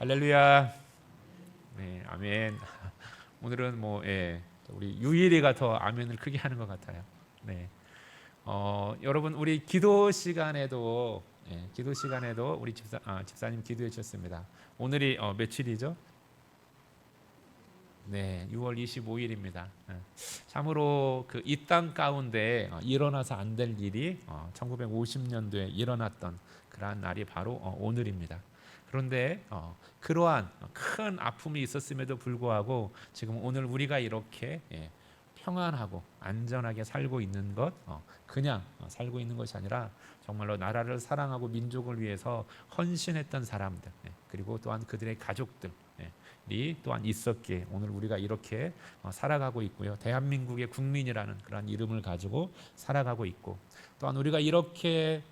할렐루야. 네, 아멘. 오늘은 우리 유일이가 더 아멘을 크게 하는 것 같아요. 네, 여러분 우리 기도 시간에도 우리 집사님 기도해 주셨습니다. 오늘이 며칠이죠? 네, 6월 25일입니다. 참으로 그 이 땅 가운데 일어나서 안 될 일이 1950년도에 일어났던 그러한 날이 바로 오늘입니다. 그런데 그러한 큰 아픔이 있었음에도 불구하고 지금 오늘 우리가 이렇게 평안하고 안전하게 살고 있는 것, 그냥 살고 있는 것이 아니라 정말로 나라를 사랑하고 민족을 위해서 헌신했던 사람들, 그리고 또한 그들의 가족들 이 또한 있었기에 오늘 우리가 이렇게 살아가고 있고요. 대한민국의 국민이라는 그런 이름을 가지고 살아가고 있고, 또한 우리가 이렇게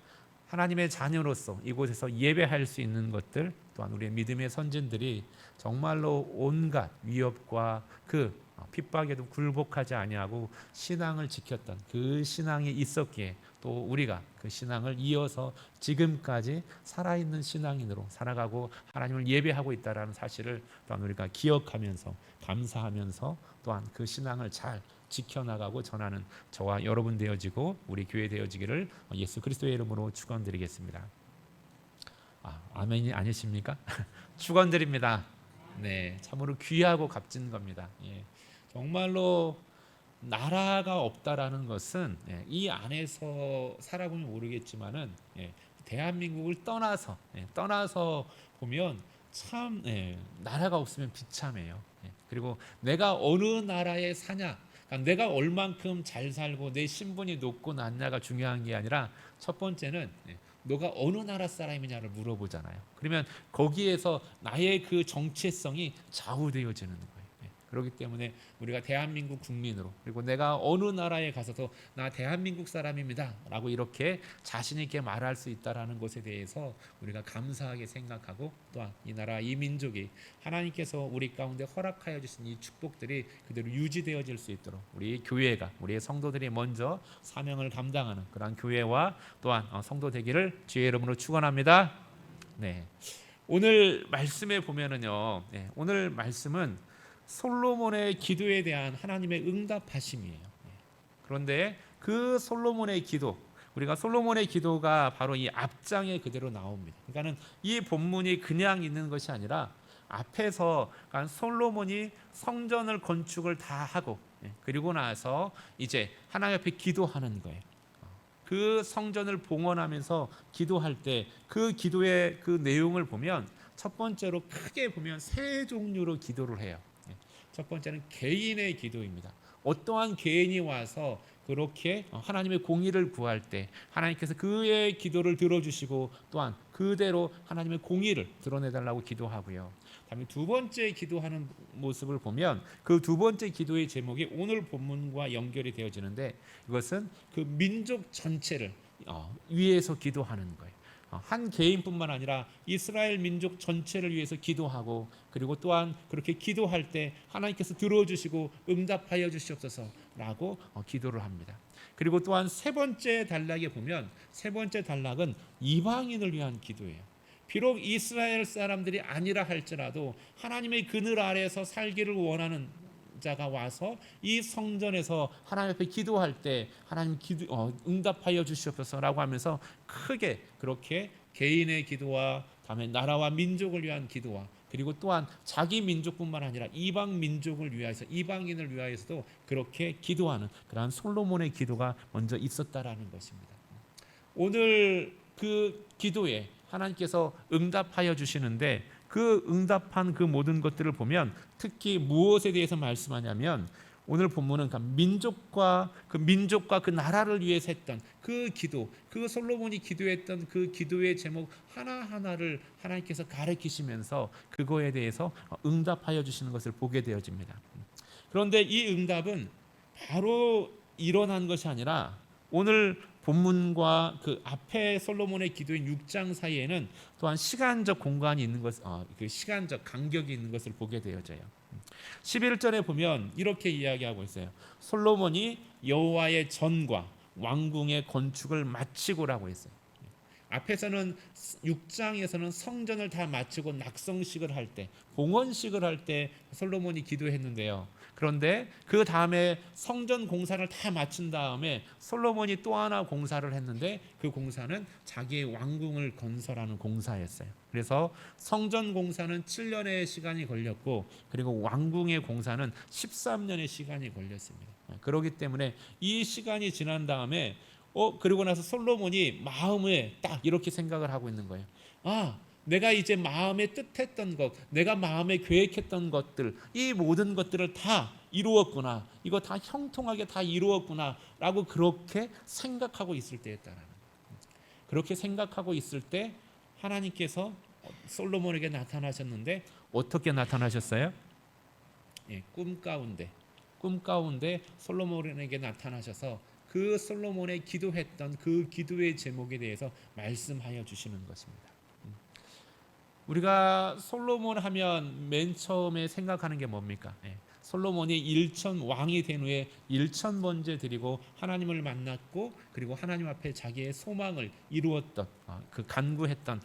하나님의 자녀로서 이곳에서 예배할 수 있는 것들, 또한 우리의 믿음의 선진들이 정말로 온갖 위협과 그 핍박에도 굴복하지 아니하고 신앙을 지켰던 그 신앙이 있었기에 또 우리가 그 신앙을 이어서 지금까지 살아있는 신앙인으로 살아가고 하나님을 예배하고 있다는 사실을 또한 우리가 기억하면서 감사하면서 또한 그 신앙을 잘 지켜나가고 전하는 저와 여러분 되어지고 우리 교회 되어지기를 예수 그리스도의 이름으로 축원드리겠습니다. 아멘이 아니십니까? 축원드립니다. 네, 참으로 귀하고 값진 겁니다. 정말로 나라가 없다라는 것은 이 안에서 살아보면 모르겠지만은 대한민국을 떠나서 보면 참 나라가 없으면 비참해요. 그리고 내가 어느 나라에 사냐, 그러니까 내가 얼만큼 잘 살고 내 신분이 높고 낮냐가 중요한 게 아니라 첫 번째는 너가 어느 나라 사람이냐를 물어보잖아요. 그러면 거기에서 나의 그 정체성이 좌우되어지는 거예요. 그렇기 때문에 우리가 대한민국 국민으로, 그리고 내가 어느 나라에 가서도 나 대한민국 사람입니다 라고 이렇게 자신 있게 말할 수 있다는 것에 대해서 우리가 감사하게 생각하고, 또한 이 나라 이 민족이 하나님께서 우리 가운데 허락하여 주신 이 축복들이 그대로 유지되어질 수 있도록 우리 교회가, 우리의 성도들이 먼저 사명을 감당하는 그러한 교회와 또한 성도 되기를 주의 이름으로 축원합니다. 네, 오늘 말씀에 보면은요, 오늘 말씀은 솔로몬의 기도에 대한 하나님의 응답하심이에요. 그런데 그 솔로몬의 기도, 우리가 솔로몬의 기도가 바로 이 앞장에 그대로 나옵니다. 그러니까는 이 본문이 그냥 있는 것이 아니라 앞에서 솔로몬이 성전을 건축을 다 하고 그리고 나서 이제 하나님 앞에 기도하는 거예요. 그 성전을 봉헌하면서 기도할 때 그 기도의 그 내용을 보면 첫 번째로 크게 보면 세 종류로 기도를 해요. 첫 번째는 개인의 기도입니다. 어떠한 개인이 와서 그렇게 하나님의 공의를 구할 때 하나님께서 그의 기도를 들어주시고 또한 그대로 하나님의 공의를 드러내달라고 기도하고요. 다음에 두 번째 기도하는 모습을 보면 그 두 번째 기도의 제목이 오늘 본문과 연결이 되어지는데, 이것은 그 민족 전체를 위해서 기도하는 거예요. 한 개인뿐만 아니라 이스라엘 민족 전체를 위해서 기도하고, 그리고 또한 그렇게 기도할 때 하나님께서 들어주시고 응답하여 주시옵소서라고 기도를 합니다. 그리고 또한 세 번째 단락에 보면 세 번째 단락은 이방인을 위한 기도예요. 비록 이스라엘 사람들이 아니라 할지라도 하나님의 그늘 아래에서 살기를 원하는 자가 와서 이 성전에서 하나님 앞에 기도할 때 하나님 응답하여 주시옵소서라고 하면서 크게 그렇게 개인의 기도와 다음에 나라와 민족을 위한 기도와, 그리고 또한 자기 민족뿐만 아니라 이방 민족을 위하여서, 이방인을 위하여서도 그렇게 기도하는 그러한 솔로몬의 기도가 먼저 있었다라는 것입니다. 오늘 그 기도에 하나님께서 응답하여 주시는데, 그 응답한 그 모든 것들을 보면 특히 무엇에 대해서 말씀하냐면, 오늘 본문은 민족과 그 나라를 위해서 했던 그 기도, 그 솔로몬이 기도했던 그 기도의 제목 하나하나를 하나님께서 가르치시면서 그거에 대해서 응답하여 주시는 것을 보게 되어집니다. 그런데 이 응답은 바로 일어난 것이 아니라 오늘 본문과 그 앞에 솔로몬의 기도인 6장 사이에는 또한 시간적 공간이 있는 것, 그 시간적 간격이 있는 것을 보게 되어져요. 11절에 보면 이렇게 이야기하고 있어요. 솔로몬이 여호와의 전과 왕궁의 건축을 마치고라고 했어요. 앞에서는 6장에서는 성전을 다 마치고 낙성식을 할 때, 봉헌식을 할 때 솔로몬이 기도했는데요. 그런데 그 다음에 성전 공사를 다 마친 다음에 솔로몬이 또 하나 공사를 했는데 그 공사는 자기의 왕궁을 건설하는 공사였어요. 그래서 성전 공사는 7년의 시간이 걸렸고 그리고 왕궁의 공사는 13년의 시간이 걸렸습니다. 그렇기 때문에 이 시간이 지난 다음에 그리고 나서 솔로몬이 마음에 딱 이렇게 생각을 하고 있는 거예요. 내가 이제 마음에 뜻했던 것, 내가 마음에 계획했던 것들, 이 모든 것들을 다 이루었구나. 이거 다 형통하게 다 이루었구나. 라고 그렇게 생각하고 있을 때였다라는 거예요. 그렇게 생각하고 있을 때 하나님께서 솔로몬에게 나타나셨는데 어떻게 나타나셨어요? 꿈 가운데 솔로몬에게 나타나셔서 그 솔로몬의 기도했던 그 기도의 제목에 대해서 말씀하여 주시는 것입니다. 우리가 솔로몬 하면 맨 처음에 생각하는 게 뭡니까? 솔로몬이 왕이 된 후에 1000번째 드리고 하나님을 만났고 그리고 하나님 앞에 자기의 소망을 이루었던 그 간구했던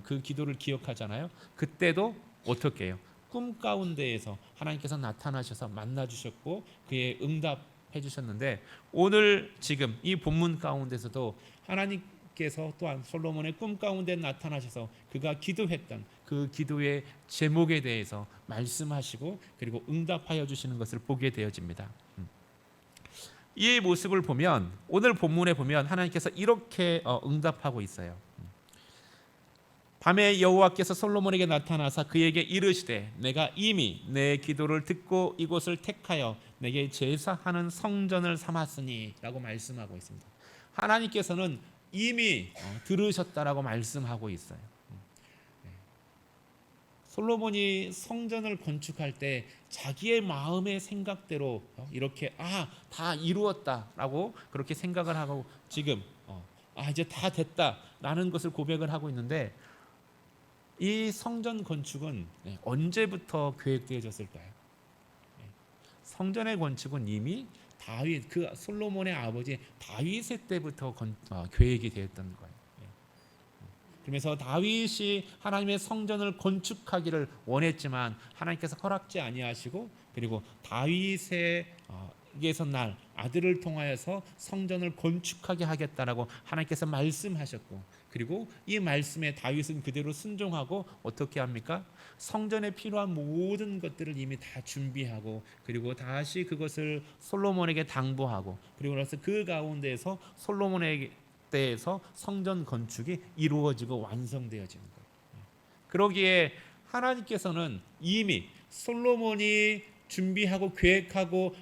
그 기도를 기억하잖아요. 그때도 어떻게 해요? 꿈 가운데에서 하나님께서 나타나셔서 만나 주셨고 그의 응답해 주셨는데 오늘 지금 이 본문 가운데서도 하나님께서 또한 솔로몬의 꿈 가운데 나타나셔서 그가 기도했던 그 기도의 제목에 대해서 말씀하시고 그리고 응답하여 주시는 것을 보게 되어집니다. 이 모습을 보면 오늘 본문에 보면 하나님께서 이렇게 응답하고 있어요. 밤에 여호와께서 솔로몬에게 나타나사 그에게 이르시되 내가 이미 내 기도를 듣고 이곳을 택하여 내게 제사하는 성전을 삼았으니 라고 말씀하고 있습니다. 하나님께서는 이미 들으셨다라고 말씀하고 있어요. 솔로몬이 성전을 건축할 때 자기의 마음의 생각대로 이렇게 다 이루었다라고 그렇게 생각을 하고 지금 이제 다 됐다라는 것을 고백을 하고 있는데 이 성전 건축은 언제부터 계획되어졌을까요? 성전의 건축은 이미 다윗 그 솔로몬의 아버지 다윗의 때부터 계획이 되었던 거예요. 그러면서 다윗이 하나님의 성전을 건축하기를 원했지만 하나님께서 허락지 아니하시고 그리고 다윗에게서 날 아들을 통하여서 성전을 건축하게 하겠다라고 하나님께서 말씀하셨고 그리고 이 말씀에 다윗은 그대로 순종하고 어떻게 합니까? 성전에 필요한 모든 것들을 이미 다 준비하고 그리고 다시 그것을 솔로몬에게 당부하고 그리고 나서 그 가운데에서 솔로몬에게 때에서 성전 건축이 이루어지고 완성되어지는 거예요. 그러기에 하나님께서는 이미 솔로몬이 준비하고 계획하고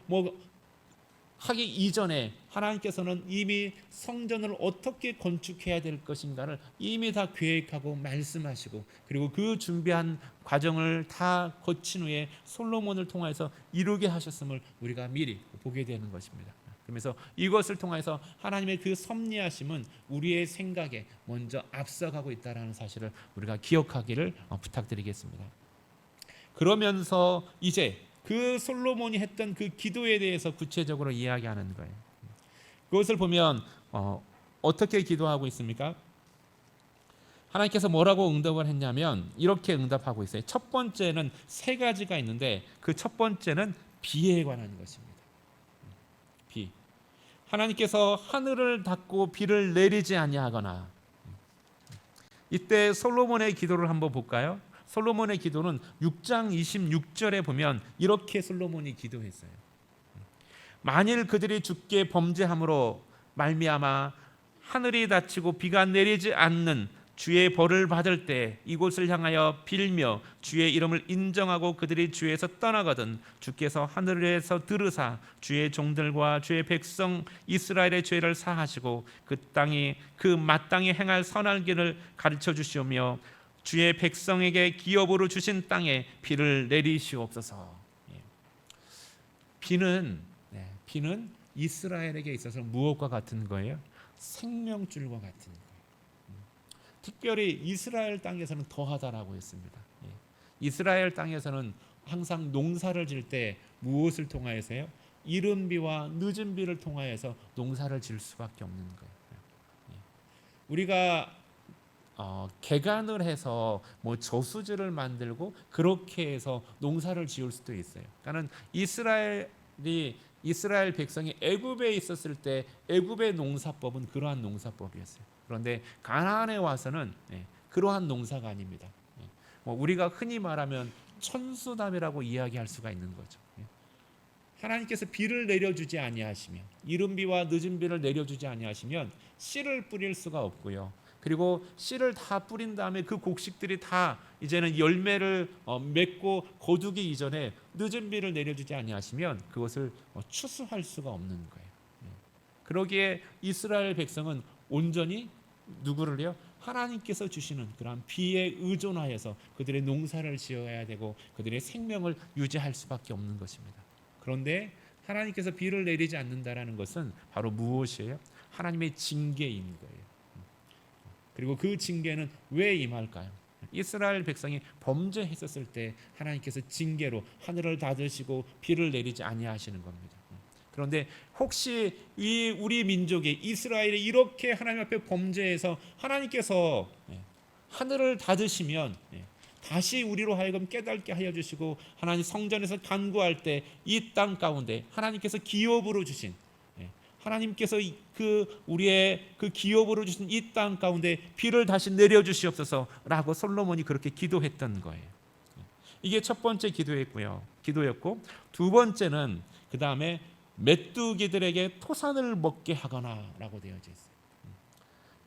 하기 이전에 하나님께서는 이미 성전을 어떻게 건축해야 될 것인가를 이미 다 계획하고 말씀하시고 그리고 그 준비한 과정을 다 거친 후에 솔로몬을 통해서 이루게 하셨음을 우리가 미리 보게 되는 것입니다. 그러면서 이것을 통해서 하나님의 그 섭리하심은 우리의 생각에 먼저 앞서가고 있다는 사실을 우리가 기억하기를 부탁드리겠습니다. 그러면서 이제 그 솔로몬이 했던 그 기도에 대해서 구체적으로 이야기하는 거예요. 그것을 보면 어떻게 기도하고 있습니까? 하나님께서 뭐라고 응답을 했냐면 이렇게 응답하고 있어요. 첫 번째는 세 가지가 있는데 그 첫 번째는 비에 관한 것입니다. 비. 하나님께서 하늘을 닫고 비를 내리지 아니하거나 이때 솔로몬의 기도를 한번 볼까요? 솔로몬의 기도는 6장 26절에 보면 이렇게 솔로몬이 기도했어요. 만일 그들이 주께 범죄함으로 말미암아 하늘이 닫히고 비가 내리지 않는 주의 벌을 받을 때 이곳을 향하여 빌며 주의 이름을 인정하고 그들이 주에서 떠나거든 주께서 하늘에서 들으사 주의 종들과 주의 백성 이스라엘의 죄를 사하시고 그 땅이 그 마땅히 행할 선한 길을 가르쳐 주시오며 주의 백성에게 기업으로 주신 땅에 비를 내리시옵소서. 비는 이스라엘에게 있어서 무엇과 같은 거예요? 생명줄과 같은 거예요. 특별히 이스라엘 땅에서는 더하다라고 했습니다. 이스라엘 땅에서는 항상 농사를 질 때 무엇을 통하여서요? 이른 비와 늦은 비를 통하여서 농사를 질 수밖에 없는 거예요. 우리가 개간을 해서 뭐 저수지를 만들고 그렇게 해서 농사를 지을 수도 있어요. 그러니까는 이스라엘 백성이 애굽에 있었을 때 애굽의 농사법은 그러한 농사법이었어요. 그런데 가나안에 와서는 그러한 농사가 아닙니다. 뭐 우리가 흔히 말하면 천수담이라고 이야기할 수가 있는 거죠. 하나님께서 비를 내려주지 아니하시면, 이른 비와 늦은 비를 내려주지 아니하시면 씨를 뿌릴 수가 없고요. 그리고 씨를 다 뿌린 다음에 그 곡식들이 다 이제는 열매를 맺고 거두기 이전에 늦은 비를 내려주지 아니하시면 그것을 추수할 수가 없는 거예요. 그러기에 이스라엘 백성은 온전히 누구를요? 하나님께서 주시는 그러한 비에 의존하여서 그들의 농사를 지어야 되고 그들의 생명을 유지할 수밖에 없는 것입니다. 그런데 하나님께서 비를 내리지 않는다라는 것은 바로 무엇이에요? 하나님의 징계인 거예요. 그리고 그 징계는 왜 임할까요? 이스라엘 백성이 범죄했었을 때 하나님께서 징계로 하늘을 닫으시고 비를 내리지 아니하시는 겁니다. 그런데 혹시 우리 민족이 이스라엘이 이렇게 하나님 앞에 범죄해서 하나님께서 하늘을 닫으시면 다시 우리로 하여금 깨닫게 하여 주시고 하나님 성전에서 간구할 때 이 땅 가운데 하나님께서 기업으로 주신 하나님께서 우리의 그 기업으로 주신 이 땅 가운데 비를 다시 내려 주시옵소서라고 솔로몬이 그렇게 기도했던 거예요. 이게 첫 번째 기도였고 두 번째는 그 다음에 메뚜기들에게 토산을 먹게 하거나라고 되어져 있어요.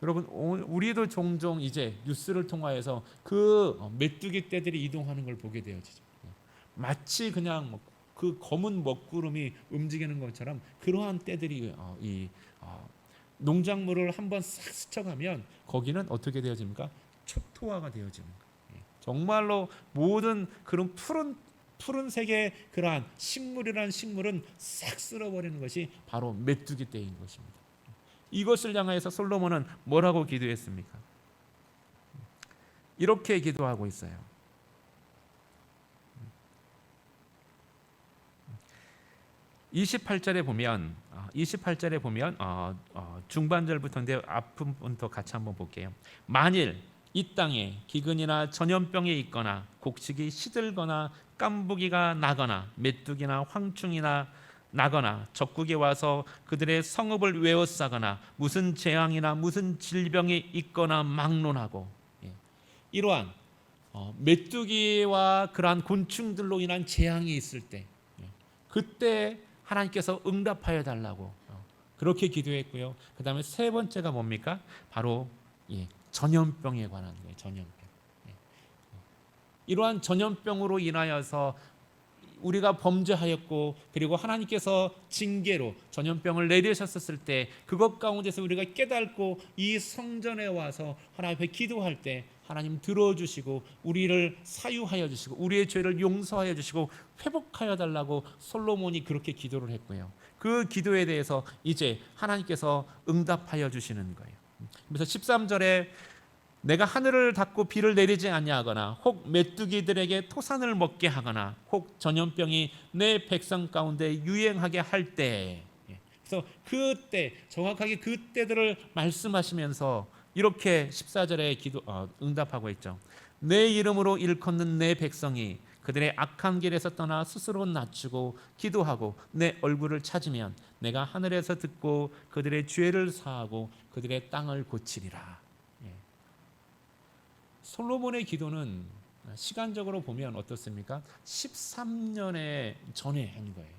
여러분 우리도 종종 이제 뉴스를 통하여서 그 메뚜기 떼들이 이동하는 걸 보게 되어지죠. 마치 그냥 그 검은 먹구름이 움직이는 것처럼 그러한 떼들이 이 농작물을 한번 싹 스쳐가면 거기는 어떻게 되어집니까? 초토화가 되어지는 거예요. 정말로 모든 그런 푸른색의 그러한 식물이라는 식물은 싹 쓸어버리는 것이 바로 메뚜기 떼인 것입니다. 이것을 향하여서 솔로몬은 뭐라고 기도했습니까? 이렇게 기도하고 있어요. 28절에 보면 중반절부터인데 앞부분부터 같이 한번 볼게요. 만일 이 땅에 기근이나 전염병이 있거나 곡식이 시들거나 깐부기가 나거나 메뚜기나 황충이나 나거나 적국에 와서 그들의 성읍을 외워싸거나 무슨 재앙이나 무슨 질병이 있거나 막론하고 이러한 메뚜기와 그러한 곤충들로 인한 재앙이 있을 때 그때 하나님께서 응답하여 달라고 그렇게 기도했고요. 그 다음에 세 번째가 뭡니까? 바로 전염병에 관한 거예요. 전염병. 이러한 전염병으로 인하여서 우리가 범죄하였고 그리고 하나님께서 징계로 전염병을 내리셨을 때 그것 가운데서 우리가 깨닫고 이 성전에 와서 하나님 앞에 기도할 때 하나님 들어주시고 우리를 사유하여 주시고 우리의 죄를 용서하여 주시고 회복하여 달라고 솔로몬이 그렇게 기도를 했고요. 그 기도에 대해서 이제 하나님께서 응답하여 주시는 거예요. 그래서 13절에 내가 하늘을 닫고 비를 내리지 아니하거나 혹 메뚜기들에게 토산을 먹게 하거나 혹 전염병이 내 백성 가운데 유행하게 할 때, 그래서 그때 정확하게 그때들을 말씀하시면서 이렇게 14절에 응답하고 있죠. 내 이름으로 일컫는 내 백성이 그들의 악한 길에서 떠나 스스로 낮추고 기도하고 내 얼굴을 찾으면 내가 하늘에서 듣고 그들의 죄를 사하고 그들의 땅을 고치리라. 솔로몬의 기도는 시간적으로 보면 어떻습니까? 13년에 전에 한 거예요.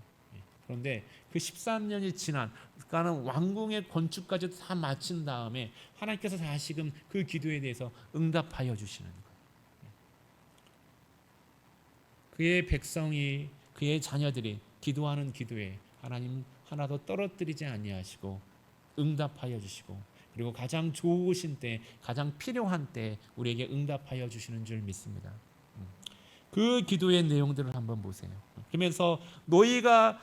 그런데 그 13년이 지난 그러니까는 왕궁의 건축까지 다 마친 다음에 하나님께서 다시금 그 기도에 대해서 응답하여 주시는 거예요. 그의 백성이 그의 자녀들이 기도하는 기도에 하나님 하나도 떨어뜨리지 아니하시고 응답하여 주시고 그리고 가장 좋으신 때 가장 필요한 때 우리에게 응답하여 주시는 줄 믿습니다. 그 기도의 내용들을 한번 보세요. 그러면서 너희가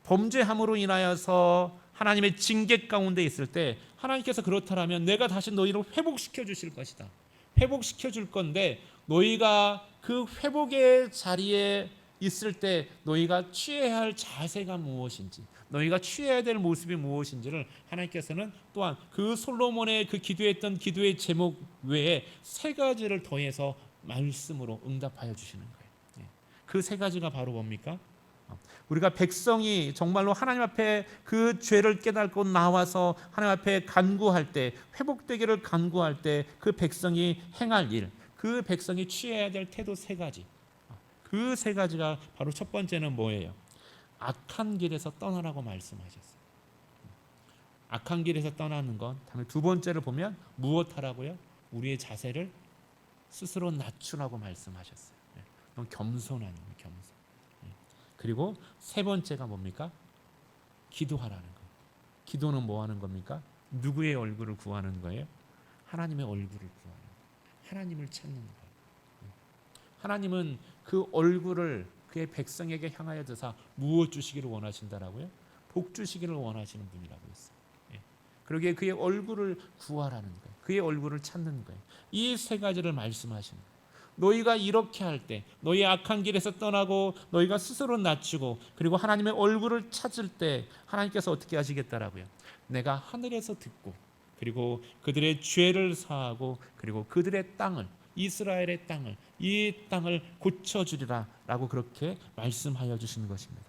범죄함으로 인하여서 하나님의 징계 가운데 있을 때 하나님께서 그렇다면 내가 다시 너희를 회복시켜 주실 것이다. 회복시켜 줄 건데 너희가 그 회복의 자리에 있을 때 너희가 취해야 할 자세가 무엇인지, 너희가 취해야 될 모습이 무엇인지를 하나님께서는 또한 그 솔로몬의 그 기도했던 기도의 제목 외에 세 가지를 더해서 말씀으로 응답하여 주시는 거예요. 그 세 가지가 바로 뭡니까? 우리가 백성이 정말로 하나님 앞에 그 죄를 깨닫고 나와서 하나님 앞에 간구할 때, 회복되기를 간구할 때 그 백성이 행할 일, 그 백성이 취해야 될 태도 세 가지, 그 세 가지가 바로 첫 번째는 뭐예요? 악한 길에서 떠나라고 말씀하셨어요. 악한 길에서 떠나는 건, 다음에 두 번째를 보면 무엇하라고요? 우리의 자세를 스스로 낮추라고 말씀하셨어요. 너무 겸손한 거예요, 겸손. 그리고 세 번째가 뭡니까? 기도하라는 거예요. 기도는 뭐 하는 겁니까? 누구의 얼굴을 구하는 거예요? 하나님의 얼굴을 구하는 거예요. 하나님을 찾는 거예요. 하나님은 그 얼굴을 그의 백성에게 향하여 드사 무엇 주시기를 원하신다라고요? 복 주시기를 원하시는 분이라고 했어요. 그러기에 그의 얼굴을 구하라는 거예요. 그의 얼굴을 찾는 거예요. 이 세 가지를 말씀하시는 거예요. 너희가 이렇게 할 때, 너희 악한 길에서 떠나고 너희가 스스로 낮추고 그리고 하나님의 얼굴을 찾을 때 하나님께서 어떻게 하시겠다라고요? 내가 하늘에서 듣고 그리고 그들의 죄를 사하고 그리고 그들의 땅을, 이스라엘의 땅을, 이 땅을 고쳐주리라 라고 그렇게 말씀하여 주시는 것입니다.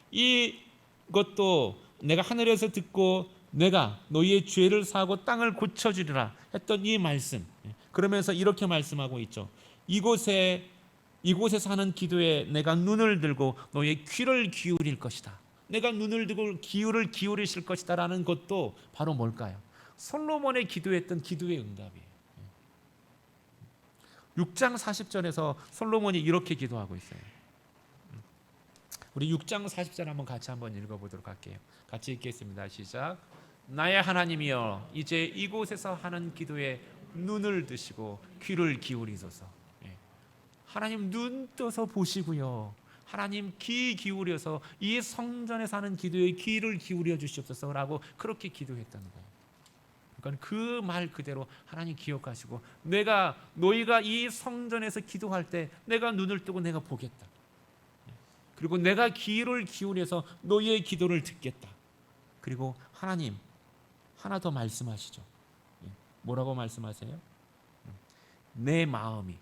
이것도 내가 하늘에서 듣고 내가 너희의 죄를 사하고 땅을 고쳐주리라 했던 이 말씀, 그러면서 이렇게 말씀하고 있죠. 이곳에 사는 기도에 내가 눈을 들고 너희의 귀를 기울일 것이다. 내가 눈을 들고 귀를 기울이실 것이다 라는 것도 바로 뭘까요? 솔로몬의 기도했던 기도의 응답이에요. 6장 40절에서 솔로몬이 이렇게 기도하고 있어요. 우리 6장 40절 한번 같이 한번 읽어보도록 할게요. 같이 읽겠습니다. 시작. 나의 하나님이여, 이제 이곳에서 하는 기도에 눈을 드시고 귀를 기울이소서. 하나님 눈 떠서 보시고요. 하나님 귀 기울여서 이 성전에서 하는 기도에 귀를 기울여 주시옵소서라고 그렇게 기도했다는 거예요. 그러니까 그 말 그대로 하나님 기억하시고 너희가 이 성전에서 기도할 때 내가 눈을 뜨고 내가 보겠다. 그리고 내가 귀를 기울여서 너희의 기도를 듣겠다. 그리고 하나님 하나 더 말씀하시죠. 뭐라고 말씀하세요? 내 마음이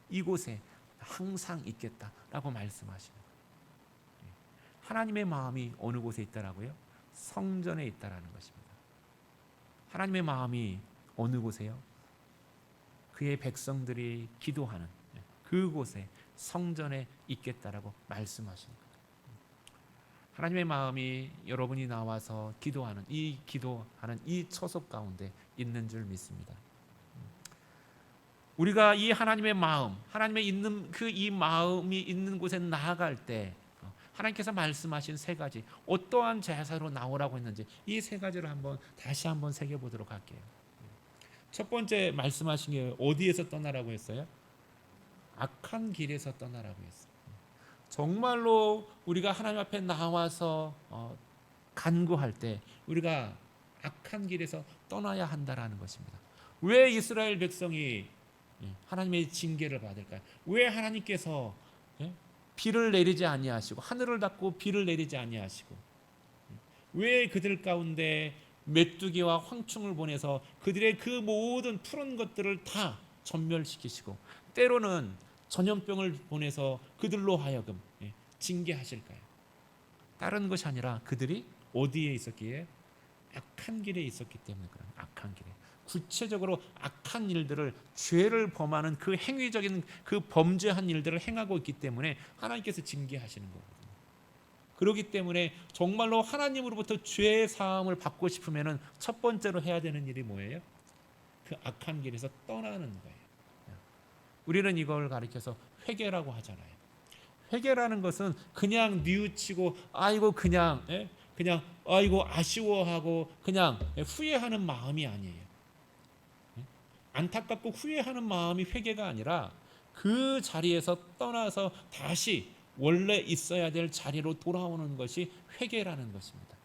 이곳에 항상 있겠다라고 말씀하시는 거예요. 하나님의 마음이 어느 곳에 있다라고요? 성전에 있다라는 것입니다. 하나님의 마음이 어느 곳에요? 그의 백성들이 기도하는 그곳에 성전에 있겠다라고 말씀하시는 거예요. 하나님의 마음이 여러분이 나와서 기도하는 이 처소 가운데 있는 줄 믿습니다. 우리가 이 하나님의 마음, 하나님의 있는 이 마음이 있는 곳에 나아갈 때 하나님께서 말씀하신 세 가지 어떠한 제사로 나오라고 했는지 이 세 가지를 다시 한번 새겨보도록 할게요. 첫 번째 말씀하신 게 어디에서 떠나라고 했어요? 악한 길에서 떠나라고 했어요. 정말로 우리가 하나님 앞에 나와서 간구할 때 우리가 악한 길에서 떠나야 한다라는 것입니다. 왜 이스라엘 백성이 하나님의 징계를 받을까요? 왜 하나님께서 비를 내리지 아니하시고 하늘을 닫고 비를 내리지 아니하시고 왜 그들 가운데 메뚜기와 황충을 보내서 그들의 그 모든 푸른 것들을 다 전멸시키시고 때로는 전염병을 보내서 그들로 하여금 징계하실까요? 다른 것이 아니라 그들이 어디에 있었기에? 악한 길에 있었기 때문에 그런 악한 길에 구체적으로 악한 일들을 죄를 범하는 그 행위적인 그 범죄한 일들을 행하고 있기 때문에 하나님께서 징계하시는 거거든요. 그렇기 때문에 정말로 하나님으로부터 죄 사함을 받고 싶으면은 첫 번째로 해야 되는 일이 뭐예요? 그 악한 길에서 떠나는 거예요. 우리는 이걸 가리켜서 회개라고 하잖아요. 회개라는 것은 그냥 뉘우치고 그냥 아쉬워하고 그냥 후회하는 마음이 아니에요. 안타깝고 후회하는 마음이 회개가 아니라 그 자리에서 떠나서 다시 원래 있어야 될 자리로 돌아오는 것이 회개라는 것입니다.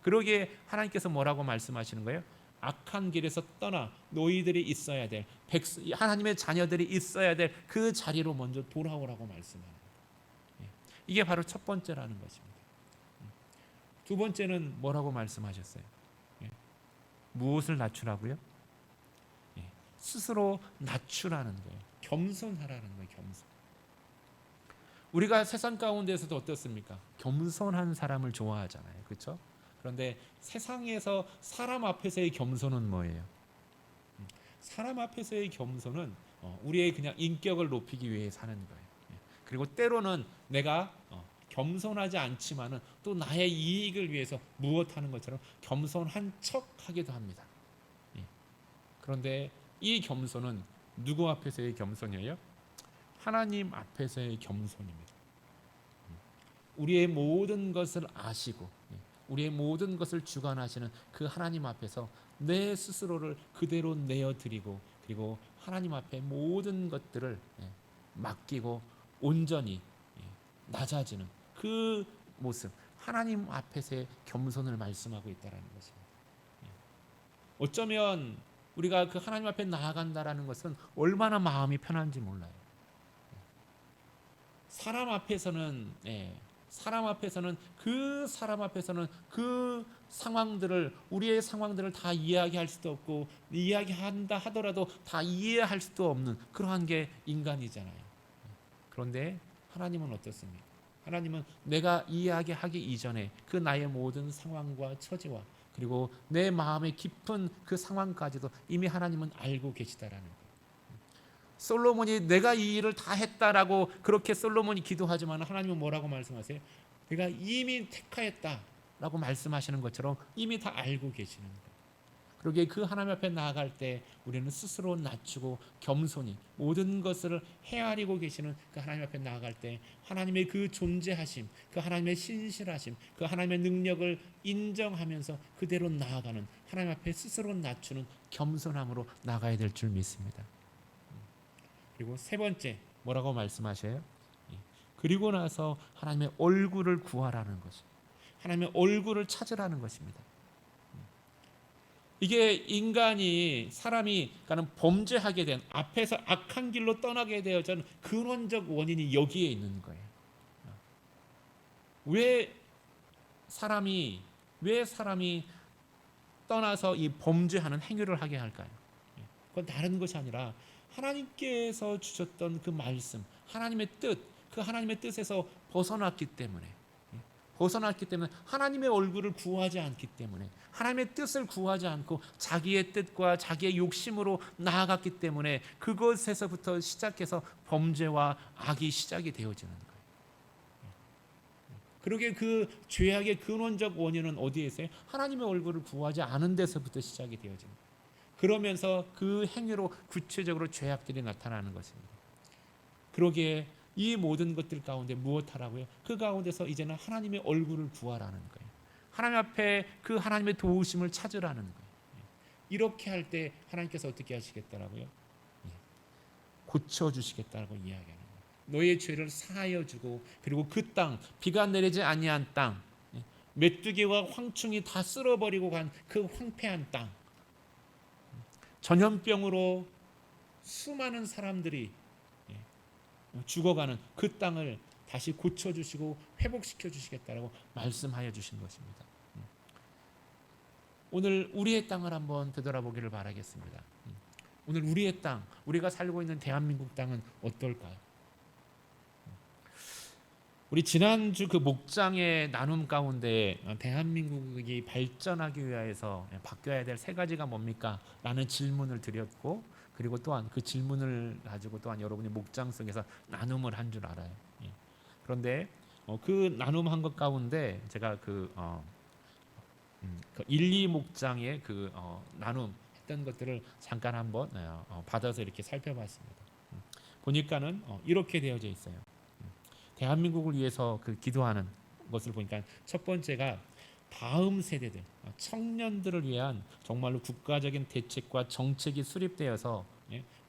그러기에 하나님께서 뭐라고 말씀하시는 거예요? 악한 길에서 떠나 너희들이 있어야 될 하나님의 자녀들이 있어야 될 그 자리로 먼저 돌아오라고 말씀하는 거예요. 이게 바로 첫 번째라는 것입니다. 두 번째는 뭐라고 말씀하셨어요? 무엇을 낮추라고요? 스스로 낮추라는 거예요. 겸손하라는 거예요. 겸손. 우리가 세상 가운데서도 어떻습니까? 겸손한 사람을 좋아하잖아요. 그렇죠? 그런데 세상에서 사람 앞에서의 겸손은 뭐예요? 사람 앞에서의 겸손은 우리의 그냥 인격을 높이기 위해 사는 거예요. 그리고 때로는 내가 겸손하지 않지만은 또 나의 이익을 위해서 무엇하는 것처럼 겸손한 척하기도 합니다. 그런데 이 겸손은 누구 앞에서의 겸손이에요? 하나님 앞에서의 겸손입니다. 우리의 모든 것을 아시고 우리의 모든 것을 주관하시는 그 하나님 앞에서 내 스스로를 그대로 내어드리고 그리고 하나님 앞에 모든 것들을 맡기고 온전히 낮아지는 그 모습, 하나님 앞에서의 겸손을 말씀하고 있다는 것입니다. 어쩌면 우리가 그 하나님 앞에 나아간다라는 것은 얼마나 마음이 편한지 몰라요. 사람 앞에서는 그 상황들을 우리의 상황들을 다 이야기할 수도 없고 이야기한다 하더라도 다 이해할 수도 없는 그러한 게 인간이잖아요. 그런데 하나님은 어떻습니까? 하나님은 내가 이야기하기 이전에 그 나의 모든 상황과 처지와 그리고 내 마음의 깊은 그 상황까지도 이미 하나님은 알고 계시다라는 거예요. 솔로몬이 내가 이 일을 다 했다라고 그렇게 솔로몬이 기도하지만 하나님은 뭐라고 말씀하세요? 내가 이미 택하였다라고 말씀하시는 것처럼 이미 다 알고 계시는 거예요. 그러기에 그 하나님 앞에 나아갈 때 우리는 스스로 낮추고 겸손히 모든 것을 헤아리고 계시는 그 하나님 앞에 나아갈 때 하나님의 그 존재하심, 그 하나님의 신실하심, 그 하나님의 능력을 인정하면서 그대로 나아가는 하나님 앞에 스스로 낮추는 겸손함으로 나가야 될 줄 믿습니다. 그리고 세 번째 뭐라고 말씀하셔요? 그리고 나서 하나님의 얼굴을 구하라는 것입니다. 하나님의 얼굴을 찾으라는 것입니다. 이게 인간이 사람이 범죄하게 된 앞에서 악한 길로 떠나게 되어진 근원적 원인이 여기에 있는 거예요. 왜 사람이 떠나서 이 범죄하는 행위를 하게 할까요? 그건 다른 것이 아니라 하나님께서 주셨던 그 말씀, 하나님의 뜻, 그 하나님의 뜻에서 벗어났기 때문에 하나님의 얼굴을 구하지 않기 때문에 하나님의 뜻을 구하지 않고 자기의 뜻과 자기의 욕심으로 나아갔기 때문에 그것에서부터 시작해서 범죄와 악이 시작이 되어지는 거예요. 그러게 그 죄악의 근원적 원인은 어디에 있어요? 하나님의 얼굴을 구하지 않은 데서부터 시작이 되어지는 거예요. 그러면서 그 행위로 구체적으로 죄악들이 나타나는 것입니다. 그러기에 이 모든 것들 가운데 무엇하라고요? 그 가운데서 이제는 하나님의 얼굴을 구하라는 거예요. 하나님 앞에 그 하나님의 도우심을 찾으라는 거예요. 이렇게 할 때 하나님께서 어떻게 하시겠다라고요? 고쳐주시겠다고 이야기하는 거예요. 너의 죄를 사하여 주고 그리고 그 땅, 비가 내리지 아니한 땅, 메뚜기와 황충이 다 쓸어버리고 간 그 황폐한 땅, 전염병으로 수많은 사람들이 죽어가는 그 땅을 다시 고쳐주시고 회복시켜 주시겠다라고 말씀하여 주신 것입니다. 오늘 우리의 땅을 한번 되돌아보기를 바라겠습니다. 오늘 우리의 땅, 우리가 살고 있는 대한민국 땅은 어떨까요? 우리 지난주 그 목장의 나눔 가운데 대한민국이 발전하기 위해서 바뀌어야 될 세 가지가 뭡니까? 라는 질문을 드렸고 그리고 또한 그 질문을 가지고 또한 여러분이 목장 속에서 나눔을 한 줄 알아요. 그런데 그 나눔한 것 가운데 제가 그 1, 2 목장의 그 나눔했던 것들을 잠깐 한번 받아서 이렇게 살펴봤습니다. 보니까는 이렇게 되어져 있어요. 대한민국을 위해서 그 기도하는 것을 보니까 첫 번째가 다음 세대들, 청년들을 위한 정말로 국가적인 대책과 정책이 수립되어서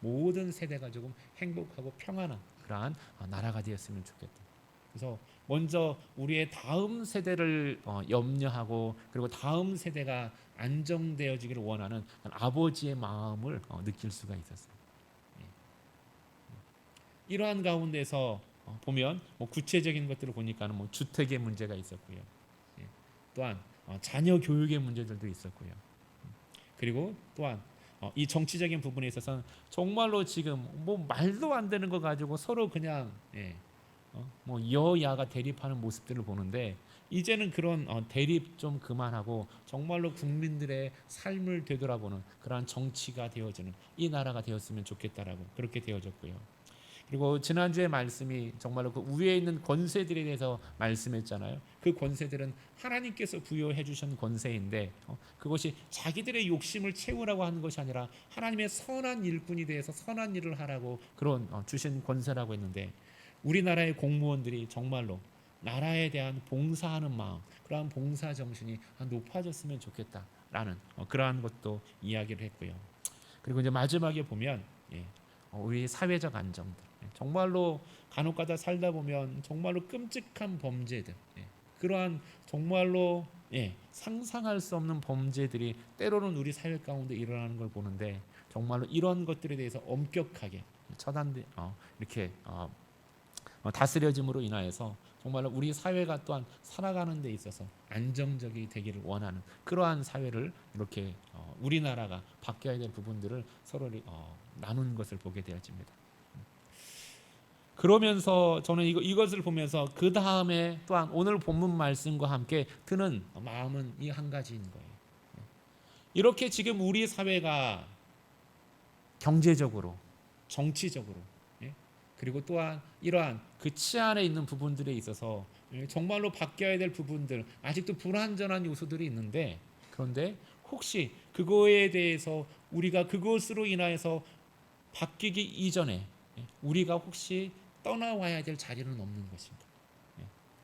모든 세대가 조금 행복하고 평안한 그러한 나라가 되었으면 좋겠다. 그래서 먼저 우리의 다음 세대를 염려하고 그리고 다음 세대가 안정되어지기를 원하는 아버지의 마음을 느낄 수가 있었어요. 예. 이러한 가운데서 보면 뭐 구체적인 것들을 보니까는 뭐 주택의 문제가 있었고요. 예. 또한 자녀 교육의 문제들도 있었고요. 그리고 또한 이 정치적인 부분에 있어서는 정말로 지금 뭐 말도 안 되는 거 가지고 서로 그냥 뭐 여야가 대립하는 모습들을 보는데 이제는 그런 대립 좀 그만하고 정말로 국민들의 삶을 되돌아보는 그러한 정치가 되어지는 이 나라가 되었으면 좋겠다라고 그렇게 되어졌고요. 그리고 지난주에 말씀이 정말로 그 위에 있는 권세들에 대해서 말씀했잖아요. 그 권세들은 하나님께서 부여해 주신 권세인데 그것이 자기들의 욕심을 채우라고 하는 것이 아니라 하나님의 선한 일꾼이 되어서 선한 일을 하라고 그런 주신 권세라고 했는데 우리나라의 공무원들이 정말로 나라에 대한 봉사하는 마음, 그러한 봉사 정신이 높아졌으면 좋겠다라는 그러한 것도 이야기를 했고요. 그리고 이제 마지막에 보면 우리 사회적 안정들, 정말로 간혹가다 살다 보면 정말로 끔찍한 범죄들, 그러한 정말로 상상할 수 없는 범죄들이 때로는 우리 사회 가운데 일어나는 걸 보는데 정말로 이런 것들에 대해서 엄격하게 처단돼 이렇게 다스려짐으로 인하여서 정말로 우리 사회가 또한 살아가는 데 있어서 안정적이 되기를 원하는 그러한 사회를 이렇게 우리나라가 바뀌어야 될 부분들을 서로 나누는 것을 보게 되어집니다. 그러면서 저는 이것을 보면서 그 다음에 또한 오늘 본문 말씀과 함께 드는 마음은 이 한 가지인 거예요. 이렇게 지금 우리 사회가 경제적으로, 정치적으로, 그리고 또한 이러한 그 치안에 있는 부분들에 있어서 정말로 바뀌어야 될 부분들, 아직도 불완전한 요소들이 있는데 그런데 혹시 그거에 대해서 우리가 그것으로 인하여서 바뀌기 이전에 우리가 혹시 떠나와야 될 자리는 없는 것인가?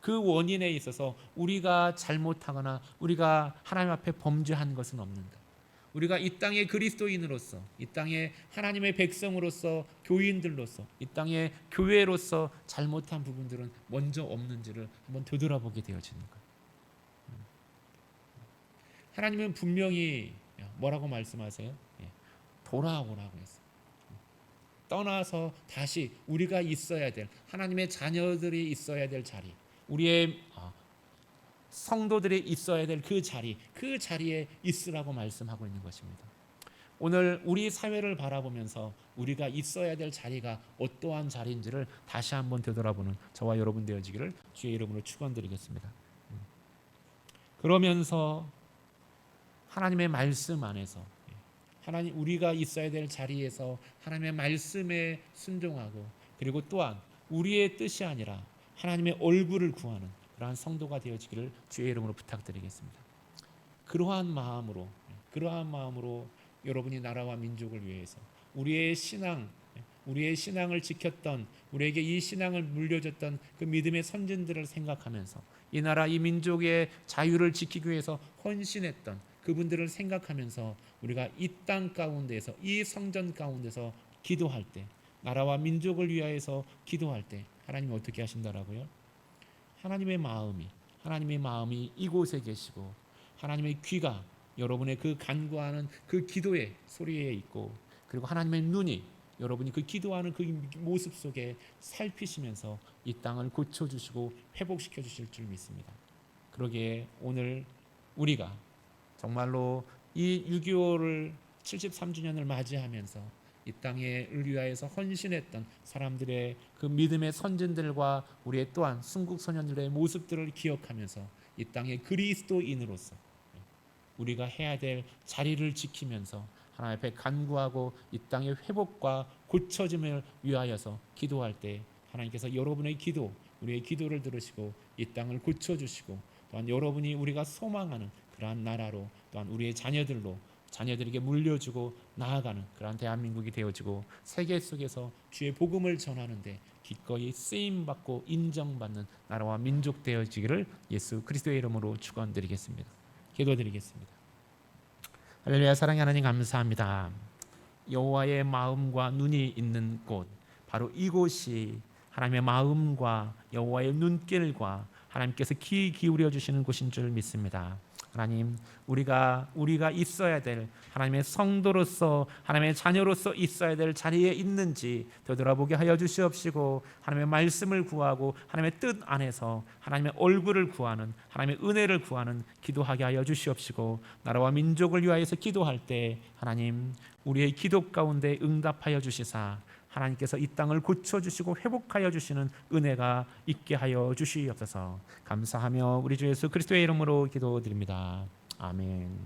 그 원인에 있어서 우리가 잘못하거나 우리가 하나님 앞에 범죄한 것은 없는가? 우리가 이 땅의 그리스도인으로서, 이 땅의 하나님의 백성으로서, 교인들로서, 이 땅의 교회로서 잘못한 부분들은 먼저 없는지를 한번 되돌아보게 되어지는 거예요. 하나님은 분명히 뭐라고 말씀하세요? 돌아오라고 했어요. 떠나서 다시 우리가 있어야 될 하나님의 자녀들이 있어야 될 자리, 우리의 성도들이 있어야 될 그 자리에 있으라고 말씀하고 있는 것입니다. 오늘 우리 사회를 바라보면서 우리가 있어야 될 자리가 어떠한 자리인지를 다시 한번 되돌아보는 저와 여러분 되어지기를 주의 이름으로 축원드리겠습니다. 그러면서 하나님의 말씀 안에서 하나님 우리가 있어야 될 자리에서 하나님의 말씀에 순종하고 그리고 또한 우리의 뜻이 아니라 하나님의 얼굴을 구하는 그러한 성도가 되어지기를 주의 이름으로 부탁드리겠습니다. 그러한 마음으로 여러분이 나라와 민족을 위해서 우리의 신앙을 지켰던 우리에게 이 신앙을 물려줬던 그 믿음의 선진들을 생각하면서 이 나라 이 민족의 자유를 지키기 위해서 헌신했던 그분들을 생각하면서 우리가 이 땅 가운데서 이 성전 가운데서 기도할 때 나라와 민족을 위하여서 기도할 때 하나님이 어떻게 하신다라고요? 하나님의 마음이 이곳에 계시고 하나님의 귀가 여러분의 그 간구하는 그 기도의 소리에 있고 그리고 하나님의 눈이 여러분이 그 기도하는 그 모습 속에 살피시면서 이 땅을 고쳐주시고 회복시켜 주실 줄 믿습니다. 그러기에 오늘 우리가 정말로 이 6.25를 73주년을 맞이하면서 이 땅을 위하여서 헌신했던 사람들의 그 믿음의 선진들과 우리의 또한 순국 소년들의 모습들을 기억하면서 이 땅의 그리스도인으로서 우리가 해야 될 자리를 지키면서 하나님 앞에 간구하고 이 땅의 회복과 고쳐짐을 위하여서 기도할 때 하나님께서 여러분의 기도, 우리의 기도를 들으시고 이 땅을 고쳐주시고 또한 여러분이 우리가 소망하는 그러한 나라로 또한 우리의 자녀들에게 물려주고 나아가는 그러한 대한민국이 되어지고 세계 속에서 주의 복음을 전하는데 기꺼이 쓰임받고 인정받는 나라와 민족 되어지기를 예수 그리스도의 이름으로 축원드리겠습니다. 기도드리겠습니다. 할렐루야. 사랑의 하나님 감사합니다. 여호와의 마음과 눈이 있는 곳 바로 이곳이 하나님의 마음과 여호와의 눈길과 하나님께서 귀 기울여 주시는 곳인 줄 믿습니다. 하나님, 우리가 있어야 될 하나님의 성도로서, 하나님의 자녀로서 있어야 될 자리에 있는지 되돌아보게 하여 주시옵시고, 하나님의 말씀을 구하고 하나님의 뜻 안에서 하나님의 얼굴을 구하는, 하나님의 은혜를 구하는 기도하게 하여 주시옵시고, 나라와 민족을 위하여서 기도할 때 하나님, 우리의 기도 가운데 응답하여 주시사 하나님께서 이 땅을 고쳐주시고 회복하여 주시는 은혜가 있게 하여 주시옵소서. 감사하며 우리 주 예수 그리스도의 이름으로 기도드립니다. 아멘.